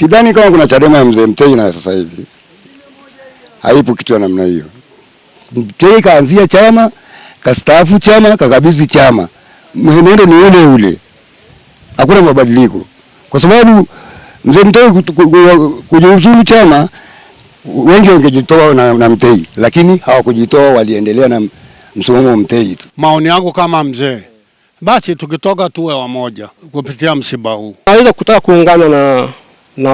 Sidhani kama kuna Chadema ya mzee Mtei na sasa hivi. Haipo kitu namna hiyo. Mtei kaanzia chama, kastaafu chama, kakabidhi chama. Mwenendo ni ule ule. Hakuna mabadiliko. Kwa sababu mzee Mtei kujiuzulu chama, wengi wangejitoa na Mtei, lakini hawakujitoa, waliendelea na msimamo wa Mtei tu. Maoni yangu kama mzee, basi tukitoka tuwe wamoja kupitia msiba huu. Naweza kutaka kuungana na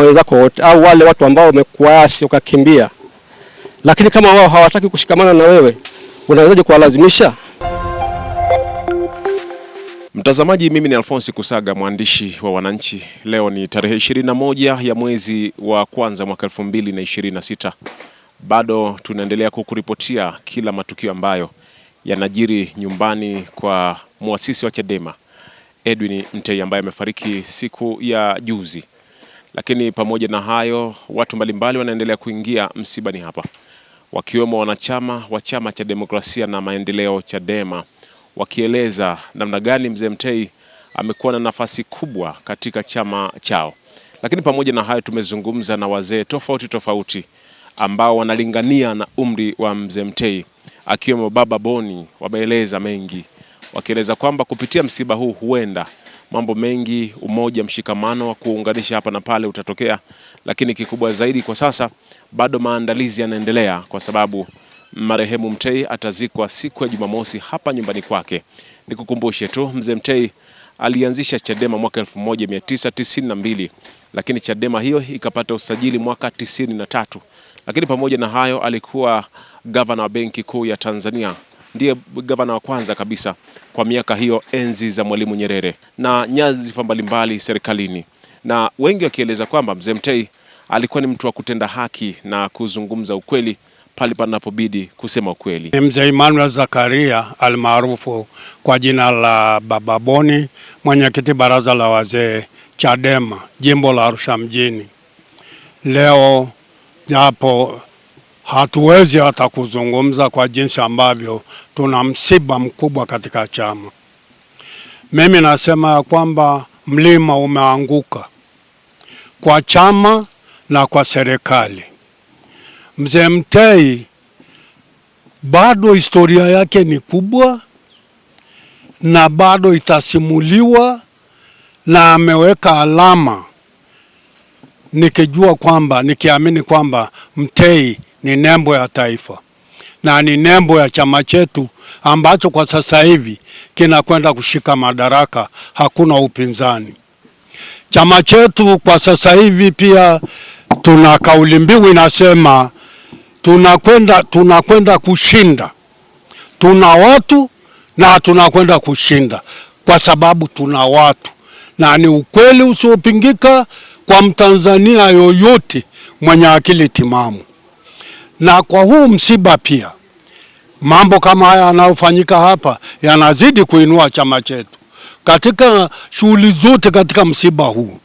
wenzako wote au wale watu ambao wamekuasi ukakimbia. Lakini kama wao hawataki kushikamana na wewe, unawezaje kuwalazimisha? Mtazamaji, mimi ni Alphonse Kusaga, mwandishi wa Wananchi. Leo ni tarehe 21 ya mwezi wa kwanza mwaka 2026. Bado tunaendelea kukuripotia kila matukio ambayo yanajiri nyumbani kwa muasisi wa Chadema Edwin Mtei ambaye amefariki siku ya juzi. Lakini pamoja na hayo, watu mbalimbali wanaendelea kuingia msibani hapa, wakiwemo wanachama wa Chama cha Demokrasia na Maendeleo Chadema, wakieleza namna gani mzee Mtei amekuwa na nafasi kubwa katika chama chao. Lakini pamoja na hayo, tumezungumza na wazee tofauti ambao wanalingania na umri wa mzee Mtei, akiwemo Baba Boni. Wameeleza mengi, wakieleza kwamba kupitia msiba huu huenda mambo mengi, umoja, mshikamano wa kuunganisha hapa na pale utatokea. Lakini kikubwa zaidi kwa sasa, bado maandalizi yanaendelea, kwa sababu marehemu Mtei atazikwa siku ya Jumamosi hapa nyumbani kwake. Nikukumbushe tu, mzee Mtei alianzisha Chadema mwaka 1992, lakini Chadema hiyo ikapata usajili mwaka 93. Lakini pamoja na hayo, alikuwa gavana wa Benki Kuu ya Tanzania, ndiye gavana wa kwanza kabisa kwa miaka hiyo, enzi za Mwalimu Nyerere, na nyadhifa mbalimbali serikalini. Na wengi wakieleza kwamba mzee Mtei alikuwa ni mtu wa kutenda haki na kuzungumza ukweli pale panapobidi kusema ukweli. Mzee Emmanuel Zakaria almaarufu kwa jina la Baba Boni, mwenyekiti baraza la wazee Chadema jimbo la Arusha mjini. Leo japo hatuwezi hata kuzungumza kwa jinsi ambavyo tuna msiba mkubwa katika chama. Mimi nasema kwamba mlima umeanguka kwa chama na kwa serikali. Mzee Mtei bado historia yake ni kubwa na bado itasimuliwa, na ameweka alama, nikiamini kwamba Mtei ni nembo ya taifa na ni nembo ya chama chetu ambacho kwa sasa hivi kinakwenda kushika madaraka, hakuna upinzani. Chama chetu kwa sasa hivi pia tuna kauli mbiu inasema tunakwenda kushinda. Tuna watu na tunakwenda kushinda kwa sababu tuna watu, na ni ukweli usiopingika kwa Mtanzania yoyote mwenye akili timamu. Na kwa huu msiba pia, mambo kama haya yanayofanyika hapa yanazidi kuinua chama chetu katika shughuli zote. Katika msiba huu,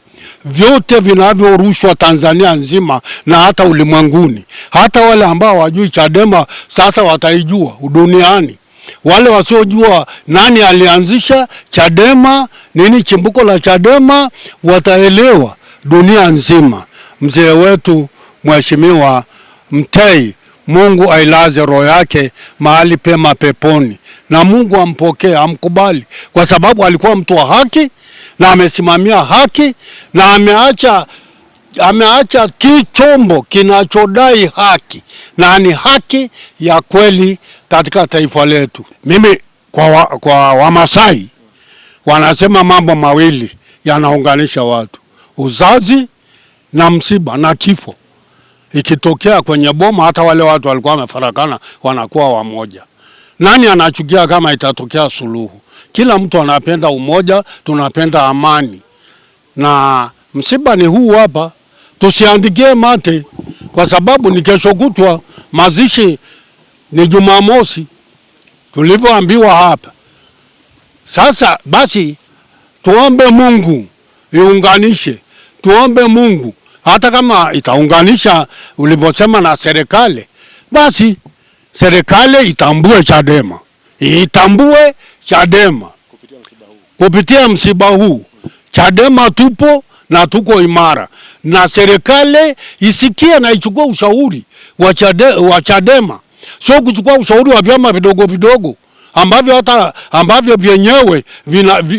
vyote vinavyorushwa Tanzania nzima na hata ulimwenguni, hata wale ambao wajui Chadema sasa wataijua duniani. Wale wasiojua nani alianzisha Chadema, nini chimbuko la Chadema, wataelewa dunia nzima. Mzee wetu Mheshimiwa Mtei, Mungu ailaze roho yake mahali pema peponi, na Mungu ampokee, amkubali, kwa sababu alikuwa mtu wa haki na amesimamia haki, na ameacha kichombo kinachodai haki, na ni haki ya kweli katika taifa letu. Mimi kwa Wamasai wanasema mambo mawili yanaunganisha watu: uzazi na msiba na kifo. Ikitokea kwenye boma, hata wale watu walikuwa wamefarakana wanakuwa wamoja. Nani anachukia kama itatokea suluhu? Kila mtu anapenda umoja, tunapenda amani. Na msiba ni huu hapa, tusiandikie mate, kwa sababu ni kesho kutwa, mazishi ni Jumamosi tulivyoambiwa hapa. Sasa basi tuombe Mungu iunganishe, tuombe Mungu hata kama itaunganisha ulivyosema na serikali, basi serikali itambue Chadema, kupitia msiba huu. Chadema tupo na tuko imara, na serikali isikie na ichukue ushauri wa Chadema, sio kuchukua ushauri wa vyama vidogo vidogo ambavyo vyenyewe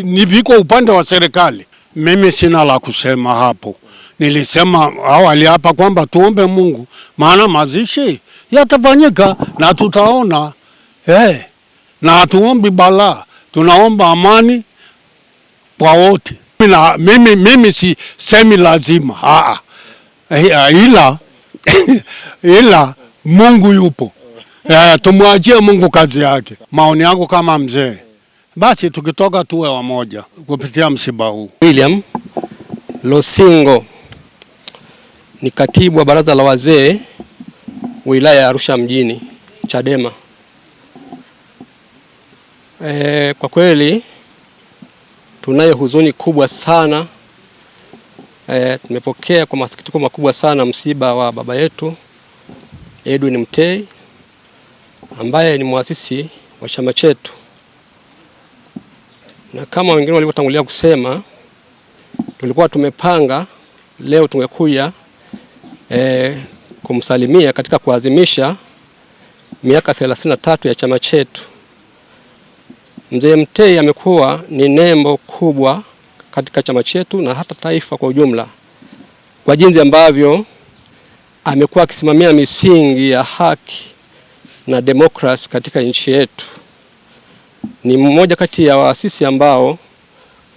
ni viko upande wa serikali. Mimi sina la kusema hapo. Nilisema awali hapa kwamba tuombe Mungu, maana mazishi yatafanyika na tutaona. Na hatuombi balaa, tunaomba amani kwa wote. Mimi si semi lazima, ila Mungu yupo. Tumwachie Mungu kazi yake. Maoni yangu kama mzee, basi tukitoka tuwe wamoja kupitia msiba huu. William Losingo ni katibu wa baraza la wazee wilaya ya Arusha mjini Chadema. Kwa kweli tunayo huzuni kubwa sana. Tumepokea kwa masikitiko makubwa sana msiba wa baba yetu Edwin Mtei ambaye ni muasisi wa chama chetu, na kama wengine walivyotangulia kusema, tulikuwa tumepanga leo tungekuja kumsalimia katika kuadhimisha miaka 33 ya chama chetu. Mzee Mtei amekuwa ni nembo kubwa katika chama chetu na hata taifa kwa ujumla, kwa jinsi ambavyo amekuwa akisimamia misingi ya haki na demokrasi katika nchi yetu. Ni mmoja kati ya waasisi ambao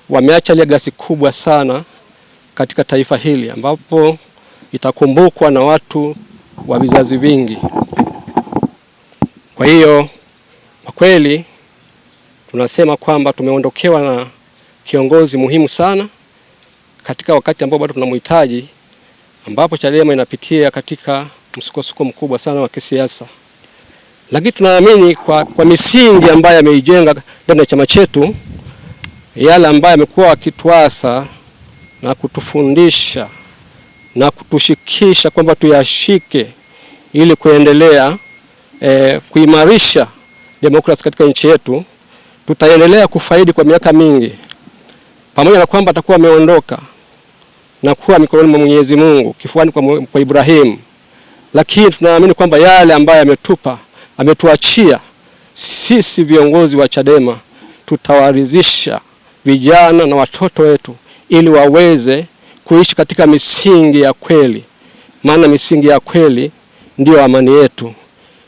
wameacha legacy kubwa sana katika taifa hili, ambapo itakumbukwa na watu wa vizazi vingi. Kwa hiyo kwa kweli tunasema kwamba tumeondokewa na kiongozi muhimu sana katika wakati ambao bado tunamhitaji, ambapo Chadema inapitia katika msukosuko mkubwa sana wa kisiasa. Lakini tunaamini kwa misingi ambayo ameijenga ndani ya chama chetu, yale ambayo amekuwa akituasa na kutufundisha na kutushikisha kwamba tuyashike ili kuendelea kuimarisha demokrasi katika nchi yetu, tutaendelea kufaidi kwa miaka mingi, pamoja na kwamba atakuwa ameondoka na kuwa mikononi mwa Mwenyezi Mungu, kifuani kwa Ibrahim. Lakini tunaamini kwamba yale ambayo ametuachia sisi viongozi wa Chadema, tutawaridhisha vijana na watoto wetu ili waweze kuishi katika misingi ya kweli, maana misingi ya kweli ndio amani yetu,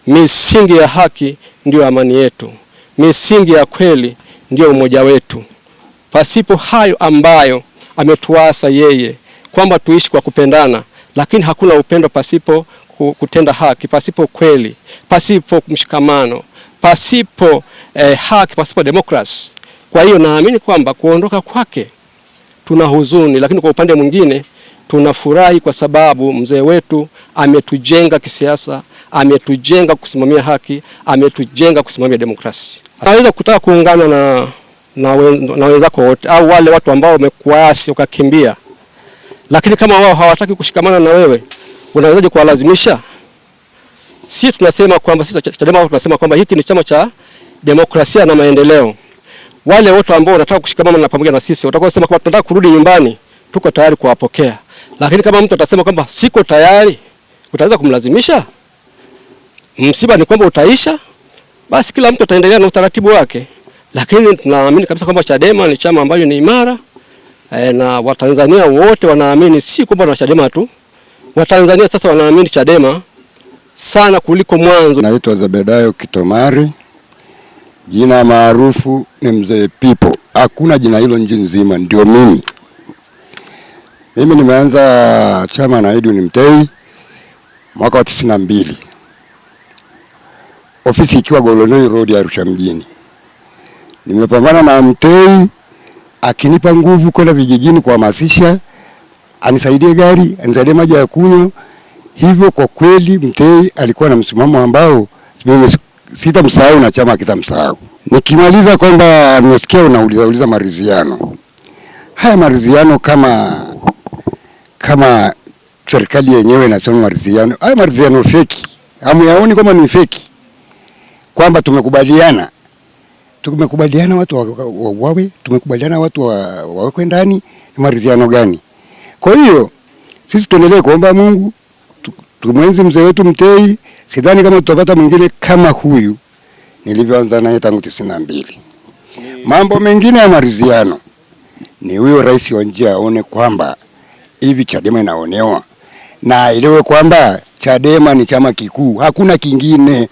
misingi ya haki ndio amani yetu, misingi ya kweli ndio umoja wetu. Pasipo hayo ambayo ametuasa yeye kwamba tuishi kwa kupendana, lakini hakuna upendo pasipo kutenda haki, pasipo kweli, pasipo mshikamano, pasipo haki, pasipo demokrasi. Kwa hiyo naamini kwamba kuondoka kwake tuna huzuni, lakini kwa upande mwingine tunafurahi kwa sababu mzee wetu ametujenga kisiasa, ametujenga kusimamia haki, ametujenga kusimamia demokrasi. Unaweza kutaka kuungana na wenzako wote au wale watu ambao wamekuasi ukakimbia, lakini kama wao hawataki kushikamana na wewe, unawezaje kuwalazimisha? Sisi tunasema kwamba sisi Chadema tunasema kwamba hiki ni chama cha demokrasia na maendeleo. Wale wote ambao wanataka kushikamana na pamoja na sisi, watakao sema kwamba tunataka kurudi nyumbani, tuko tayari kuwapokea. Lakini kama mtu atasema kwamba siko tayari, utaweza kumlazimisha? Msiba ni kwamba utaisha, basi kila mtu ataendelea na utaratibu wake. Lakini tunaamini kabisa kwamba Chadema ni chama ambacho ni imara, na Watanzania wote wanaamini, si kwamba na Chadema tu. Watanzania sasa wanaamini Chadema sana kuliko mwanzo. Naitwa Zebedayo Kitomari, jina maarufu ni Mzee Pipo. Hakuna jina hilo nchi nzima, ndio mimi. Mimi nimeanza chama na Edwin Mtei mwaka wa 92. Ofisi ikiwa Golonoi Road ya Arusha mjini. Nimepambana na Mtei akinipa nguvu kwenda vijijini kuhamasisha, anisaidie gari, anisaidie maji ya kunywa. Hivyo kwa kweli Mtei alikuwa na msimamo ambao sitamsahau na chama kitamsahau. Nikimaliza kwamba nimesikia unauliza maridhiano. Haya maridhiano kama serikali yenyewe inasema maridhiano, haya maridhiano feki. Hamuyaoni kama ni feki? Kwamba tumekubaliana watu wauawe, tumekubaliana watu wawekwe ndani, ni maridhiano gani? Kwa hiyo sisi tuendelee kuomba Mungu, tumwenzi mzee wetu Mtei. Sidhani kama tutapata mwingine kama huyu nilivyoanza naye tangu 92. Mambo mengine ya maridhiano ni huyo rais wa nchi aone kwamba hivi Chadema inaonewa, na aelewe kwamba Chadema ni chama kikuu, hakuna kingine.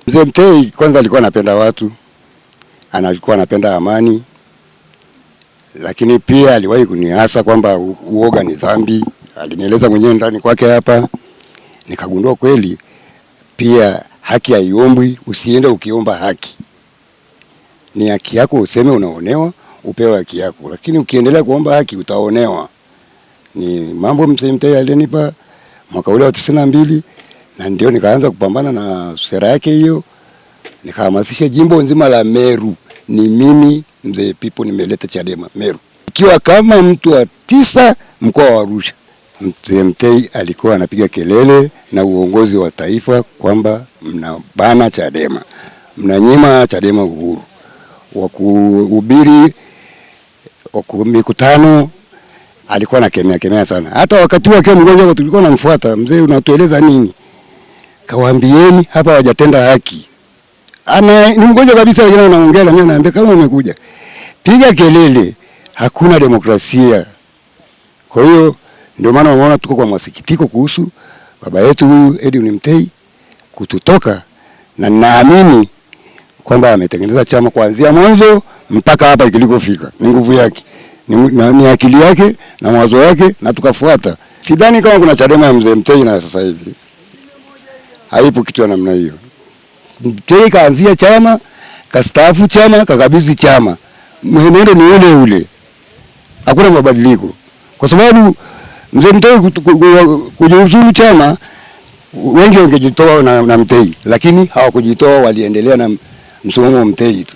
Mzee Mtei kwanza alikuwa anapenda watu, alikuwa anapenda amani, lakini pia aliwahi kuniasa kwamba uoga ni dhambi. Alinieleza mwenyewe ndani kwake hapa, nikagundua kweli pia haki haiombwi. Usiende ukiomba haki, ni haki yako useme unaonewa, upewe haki yako, lakini ukiendelea kuomba haki utaonewa. Ni mambo Mzee Mtei alinipa mwaka ule wa 92, na ndio nikaanza kupambana na sera yake hiyo, nikahamasisha jimbo nzima la Meru. Ni mimi Mzee Pipo nimeleta Chadema Meru, ikiwa kama mtu wa 9 mkoa wa Arusha. Mzee Mtei alikuwa anapiga kelele na uongozi wa taifa kwamba mnabana Chadema, mnanyima Chadema uhuru wa kuhubiri, wa mikutano. Alikuwa anakemea sana. Hata wakati wake mgonjwa tulikuwa tunamfuata, mzee unatueleza nini? Kawaambieni hapa hawajatenda haki. Ni mgonjwa kabisa, lakini anaongea na mimi, anaambia kama umekuja piga kelele, hakuna demokrasia. Kwa hiyo ndio maana unaona tuko kwa masikitiko kuhusu baba yetu huyu Edwin Mtei kututoka, na naamini kwamba ametengeneza chama kuanzia mwanzo mpaka hapa kilikofika. Ni nguvu yake, ni akili yake na mawazo yake, na tukafuata. Sidhani kama kuna Chadema ya Mzee Mtei na sasa hivi haipo kitu namna hiyo. Mtei kaanzia chama, kastaafu chama, kakabidhi chama, mwenendo ni ule ule, hakuna mabadiliko. Kwa sababu Mzee Mtei kujiuzulu chama, wengi wangejitoa na Mtei, lakini hawakujitoa, waliendelea na msimamo wa Mtei tu.